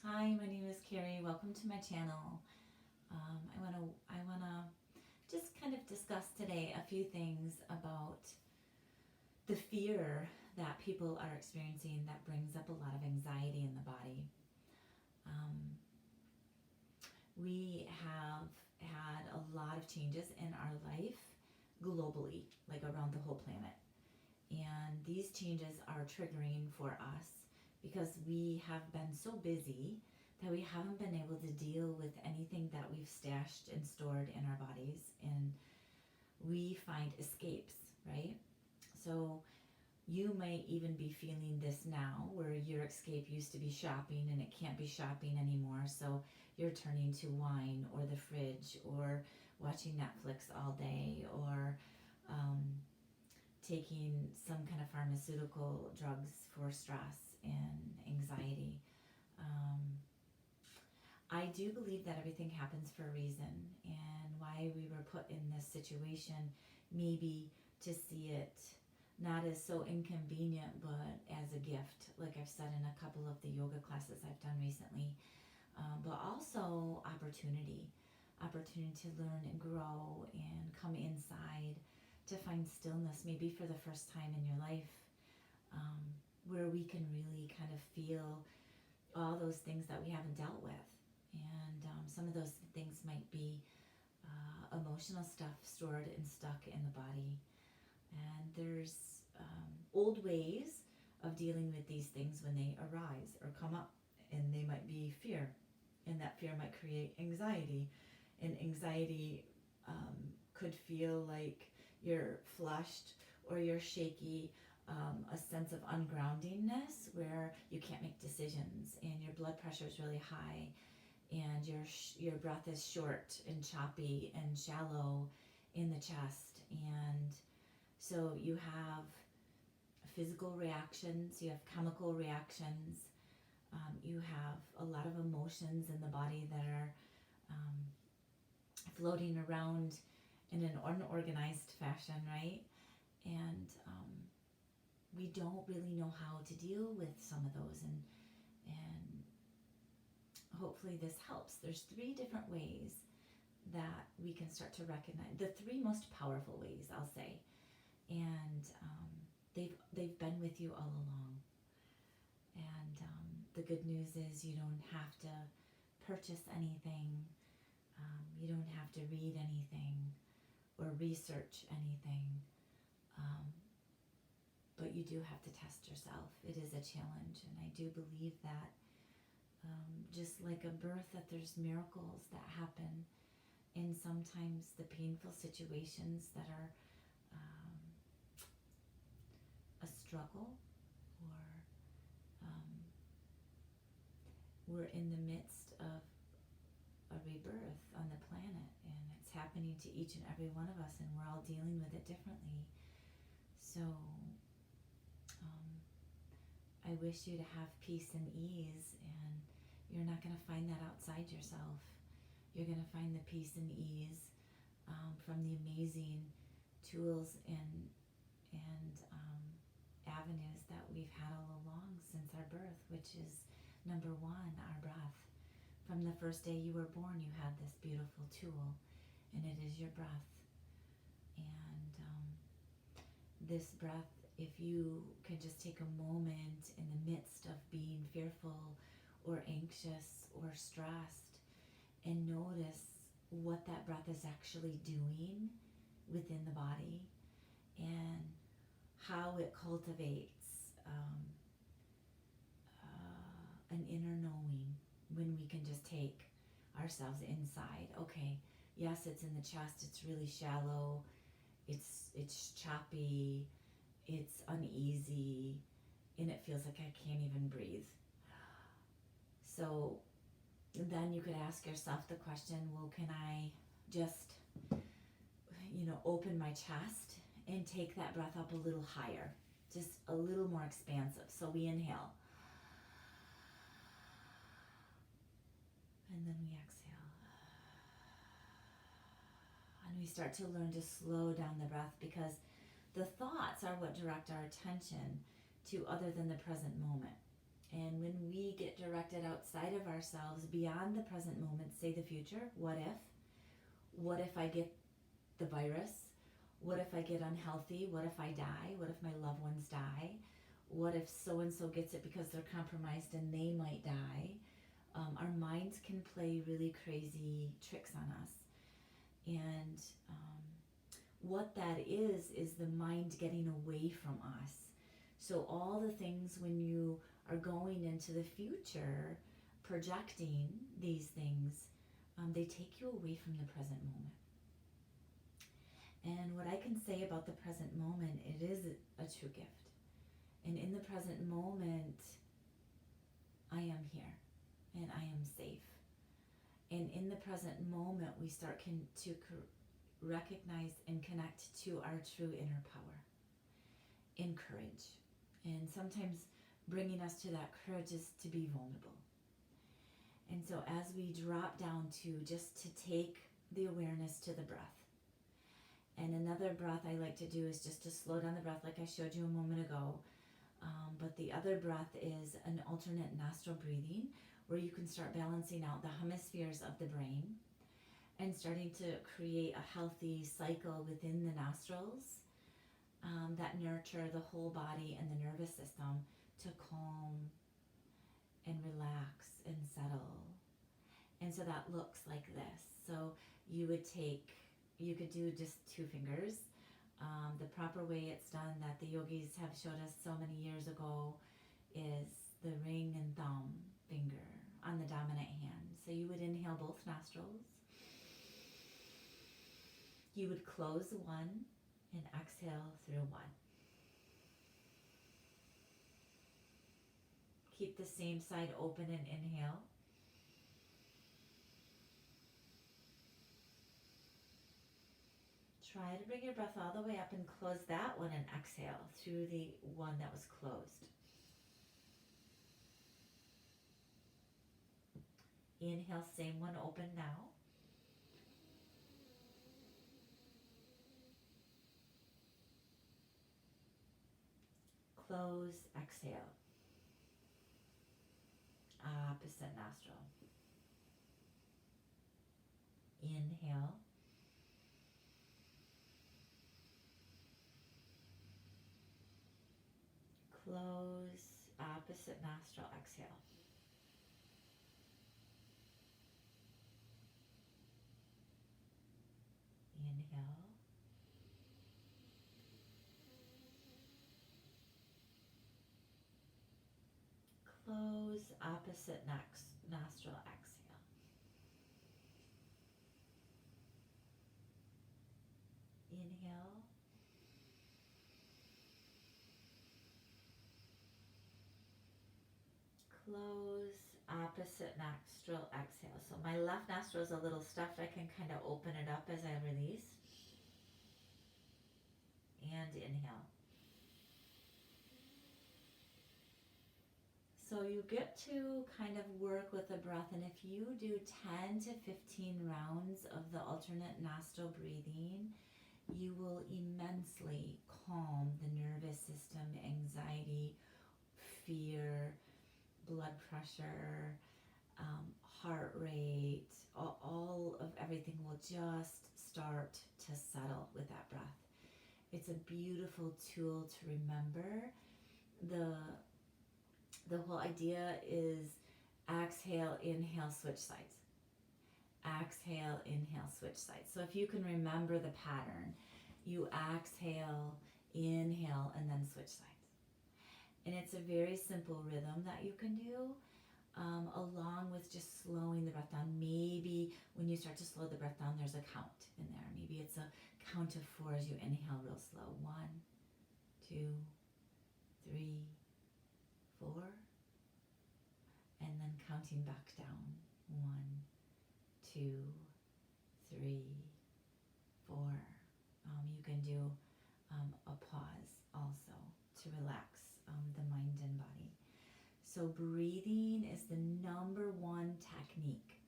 Hi, my name is Carrie. Welcome to my channel. I wanna just kind of discuss today a few things about the fear that people are experiencing that brings up a lot of anxiety in the body. Um, we have had a lot of changes in our life globally, like around the whole planet. And these changes are triggering for us because we have been so busy that we haven't been able to deal with anything that we've stashed and stored in our bodies, and we find escapes, right? So you may even be feeling this now where your escape used to be shopping and it can't be shopping anymore, so you're turning to wine or the fridge or watching Netflix all day or um, taking some kind of pharmaceutical drugs for stress and anxiety. Um, I do believe that everything happens for a reason, and why we were put in this situation, maybe to see it not as so inconvenient but as a gift, like I've said in a couple of the yoga classes I've done recently, but also opportunity to learn and grow and come inside to find stillness, maybe for the first time in your life, um, where we can really kind of feel all those things that we haven't dealt with. And some of those things might be emotional stuff stored and stuck in the body. And there's old ways of dealing with these things when they arise or come up, and they might be fear, and that fear might create anxiety, and anxiety could feel like you're flushed or you're shaky, a sense of ungroundingness where you can't make decisions and your blood pressure is really high and your breath is short and choppy and shallow in the chest. And so you have physical reactions, you have chemical reactions, you have a lot of emotions in the body that are um, floating around in an unorganized fashion, right? And we don't really know how to deal with some of those, and hopefully this helps. There's 3 different ways that we can start to recognize, the 3 most powerful ways, I'll say, and they've been with you all along. And the good news is you don't have to purchase anything, you don't have to read anything or research anything, um, but you do have to test yourself. It is a challenge, and I do believe that just like a birth, that there's miracles that happen in sometimes the painful situations that are um, a struggle, or um, we're in the midst of a rebirth on the planet, and it's happening to each and every one of us, and we're all dealing with it differently. So um, I wish you to have peace and ease, and you're not going to find that outside yourself. You're going to find the peace and ease from the amazing tools and avenues that we've had all along since our birth, which is number 1, our breath. From the first day you were born, you had this beautiful tool, and it is your breath. And this breath, if you can just take a moment in the midst of being fearful or anxious or stressed, and notice what that breath is actually doing within the body, and how it cultivates an inner knowing, when we can just take ourselves inside. Okay, yes, it's in the chest, it's really shallow, it's choppy, it's uneasy, and it feels like I can't even breathe. So then you could ask yourself the question, well, can I just, open my chest and take that breath up a little higher, just a little more expansive. So we inhale, and then we exhale, and we start to learn to slow down the breath, because the thoughts are what direct our attention to other than the present moment. And when we get directed projected outside of ourselves, beyond the present moment, say the future. What if? What if I get the virus? What if I get unhealthy? What if I die? What if my loved ones die? What if so-and-so gets it because they're compromised and they might die? Our minds can play really crazy tricks on us. And what that is the mind getting away from us. So all the things when you are going into the future, projecting these things, they take you away from the present moment. And what I can say about the present moment, it is a true gift. And in the present moment, I am here and I am safe. And in the present moment, we start to recognize and connect to our true inner power and courage. And sometimes bringing us to that courage is to be vulnerable. And so as we drop down to just to take the awareness to the breath. And another breath I like to do is just to slow down the breath like I showed you a moment ago. But the other breath is an alternate nostril breathing where you can start balancing out the hemispheres of the brain and starting to create a healthy cycle within the nostrils that nurture the whole body and the nervous system to calm and relax and settle. And so that looks like this. So you could do just 2 fingers. The proper way it's done that the yogis have showed us so many years ago is the ring and thumb finger on the dominant hand. So you would inhale both nostrils. You would close one and exhale through one. Keep the same side open and inhale. Try to bring your breath all the way up and close that one and exhale through the one that was closed. Inhale, same one open now. Close, exhale. Opposite nostril. Inhale. Close, opposite nostril, exhale. Inhale. Close, opposite nostril, exhale. Inhale. Close, opposite nostril, exhale. So my left nostril is a little stuffed. I can kind of open it up as I release. And inhale. So you get to kind of work with the breath, and if you do 10 to 15 rounds of the alternate nostril breathing, you will immensely calm the nervous system, anxiety, fear, blood pressure, heart rate, all of everything will just start to settle with that breath. It's a beautiful tool to remember. The whole idea is exhale, inhale, switch sides. Exhale, inhale, switch sides. So if you can remember the pattern, you exhale, inhale, and then switch sides. And it's a very simple rhythm that you can do, along with just slowing the breath down. Maybe when you start to slow the breath down, there's a count in there. Maybe it's a count of 4 as you inhale real slow. 1, 2, 3, 4, and then counting back down. 1, 2, 3, 4. You can do a pause also to relax the mind and body. So breathing is the number 1 technique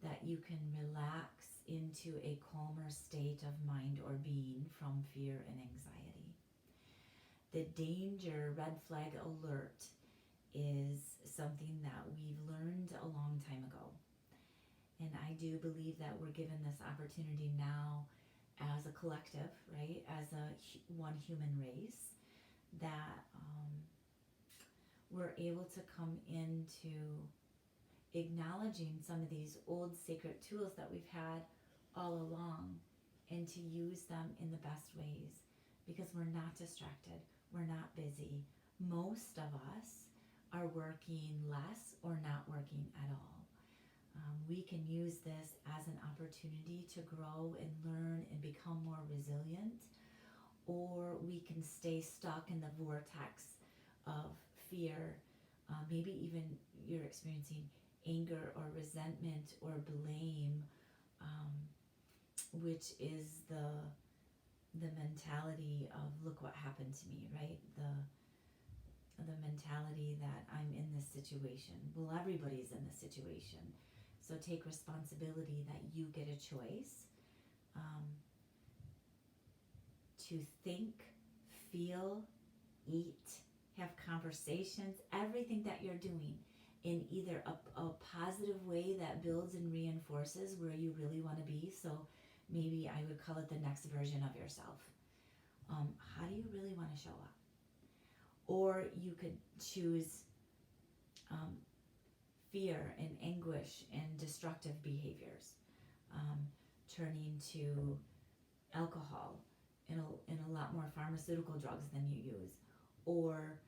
that you can relax into a calmer state of mind or being from fear and anxiety. The danger red flag alert is something that we've learned a long time ago. And I do believe that we're given this opportunity now as a collective, right? As one human race, that we're able to come into acknowledging some of these old sacred tools that we've had all along, and to use them in the best ways, because we're not distracted, we're not busy. Most of us are working less or not working at all. We can use this as an opportunity to grow and learn and become more resilient, or we can stay stuck in the vortex of fear. Maybe even you're experiencing anger or resentment or blame, which is the mentality of, look what happened to me, right? The mentality that I'm in this situation. Well, everybody's in this situation. So take responsibility that you get a choice to think, feel, eat, have conversations, everything that you're doing in either a positive way that builds and reinforces where you really want to be. So maybe I would call it the next version of yourself. How do you really want to show up? Or you could choose fear and anguish and destructive behaviors, turning to alcohol and a lot more pharmaceutical drugs than you use, or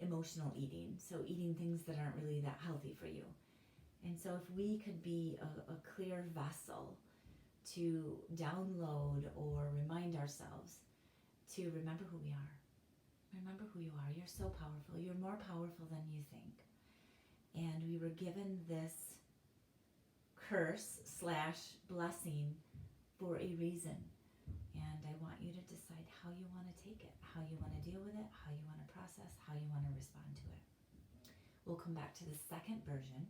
emotional eating, so eating things that aren't really that healthy for you. And so if we could be a clear vessel to download or remind ourselves to remember who we are. Remember who you are. You're so powerful. You're more powerful than you think. And we were given this curse / blessing for a reason. And I want you to decide how you want to take it, how you want to deal with it, how you want to process, how you want to respond to it. We'll come back to the second version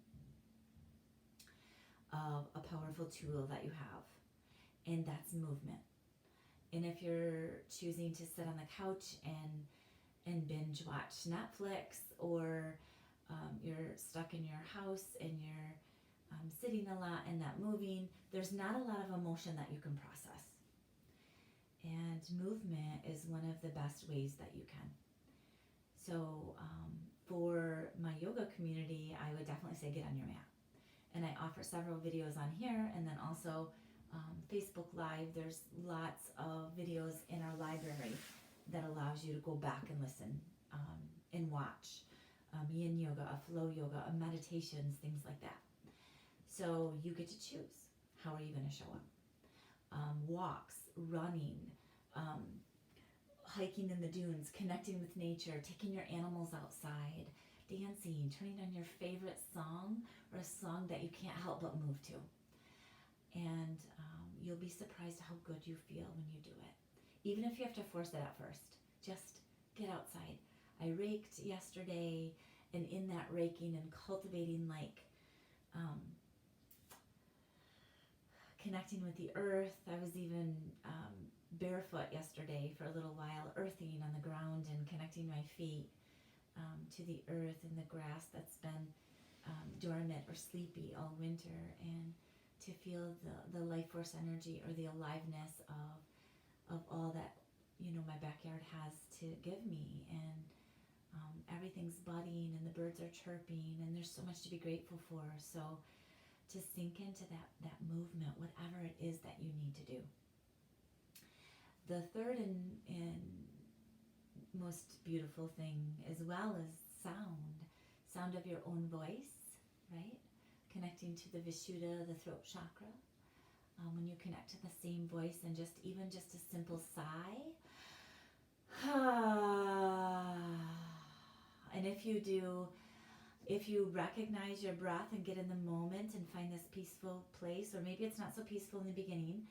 of a powerful tool that you have, and that's movement. And if you're choosing to sit on the couch and binge watch Netflix, or you're stuck in your house and you're sitting a lot and not moving, there's not a lot of emotion that you can process. And movement is one of the best ways that you can. So for my yoga community, I would definitely say get on your mat. And I offer several videos on here, and then also Facebook Live. There's lots of videos in our library that allows you to go back and listen and watch yin yoga, a flow yoga, a meditations, things like that. So you get to choose. How are you going to show up? Walks, running, hiking in the dunes, connecting with nature, taking your animals outside, dancing, turning on your favorite song or a song that you can't help but move to. And you'll be surprised how good you feel when you do it. Even if you have to force it at first, just get outside. I raked yesterday, and in that raking and cultivating, connecting with the earth, I was even barefoot yesterday for a little while, earthing on the ground and connecting my feet to the earth and the grass that's been dormant or sleepy all winter, and to feel the life force energy or the aliveness of all that my backyard has to give me. And everything's budding and the birds are chirping, and there's so much to be grateful for. So to sink into that movement, whatever it is that you need to do. The third and most beautiful thing, as well as sound of your own voice, right? Connecting to the Vishuddha, the throat chakra. When you connect to the same voice, and just a simple sigh. And if you recognize your breath and get in the moment and find this peaceful place, or maybe it's not so peaceful in the beginning,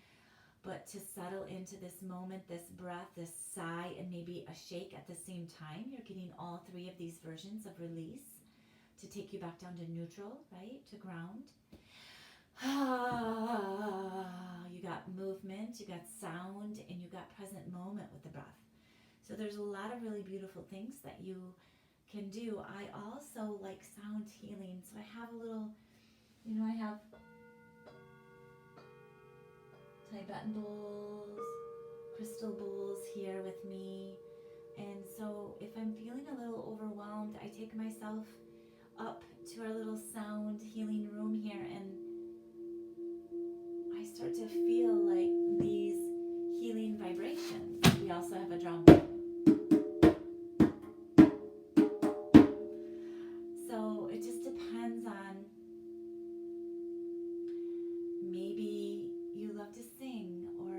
but to settle into this moment, this breath, this sigh, and maybe a shake at the same time, you're getting all three of these versions of release to take you back down to neutral, right? To ground. You got movement, you got sound, and you got present moment with the breath. So there's a lot of really beautiful things that you can do. I also like sound healing. So I have a little, I have Tibetan bowls, crystal bowls here with me. And so if I'm feeling a little overwhelmed, I take myself up to our little sound healing room here, and I start to feel like these healing vibrations. We also have a drum. So it just depends on, maybe you love to sing, or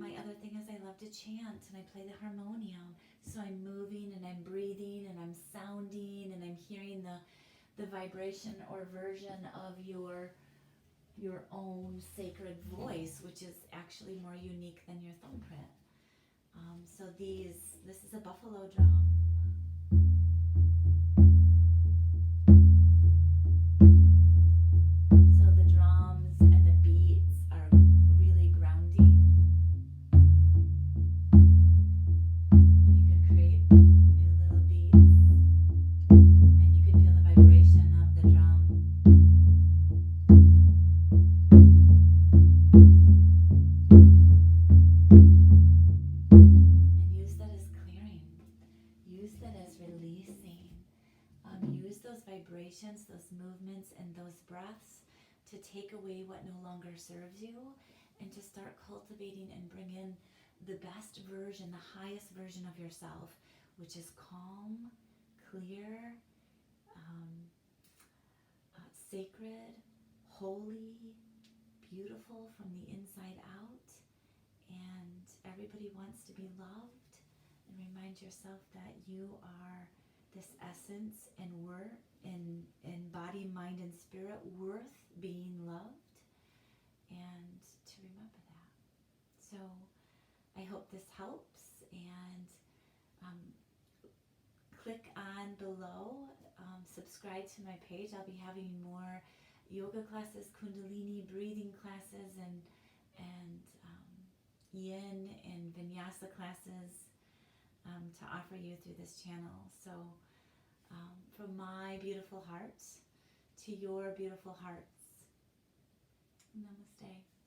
my other thing is I love to chant and I play the harmonium. So I'm moving and I'm breathing and I'm sounding and I'm hearing the vibration or version of your own sacred voice, which is actually more unique than your thumbprint. So this is a buffalo drum. So the drums and the beats are really grounding. You can create new little beats, and you can feel the vibration of the drum. And use that as clearing. Use that as releasing. Use those vibrations, those movements, and those breaths to take away what no longer serves you, and to start cultivating and bring in the best version, the highest version of yourself, which is calm, clear, sacred, holy, beautiful from the inside out. And everybody wants to be loved. And remind yourself that you are this essence and worth in body, mind, and spirit, worth being loved, and to remember that. So I hope this helps, and click on below, subscribe to my page. I'll be having more yoga classes, kundalini breathing classes, and yin and vinyasa classes to offer you through this channel. So from my beautiful heart to your beautiful hearts, namaste.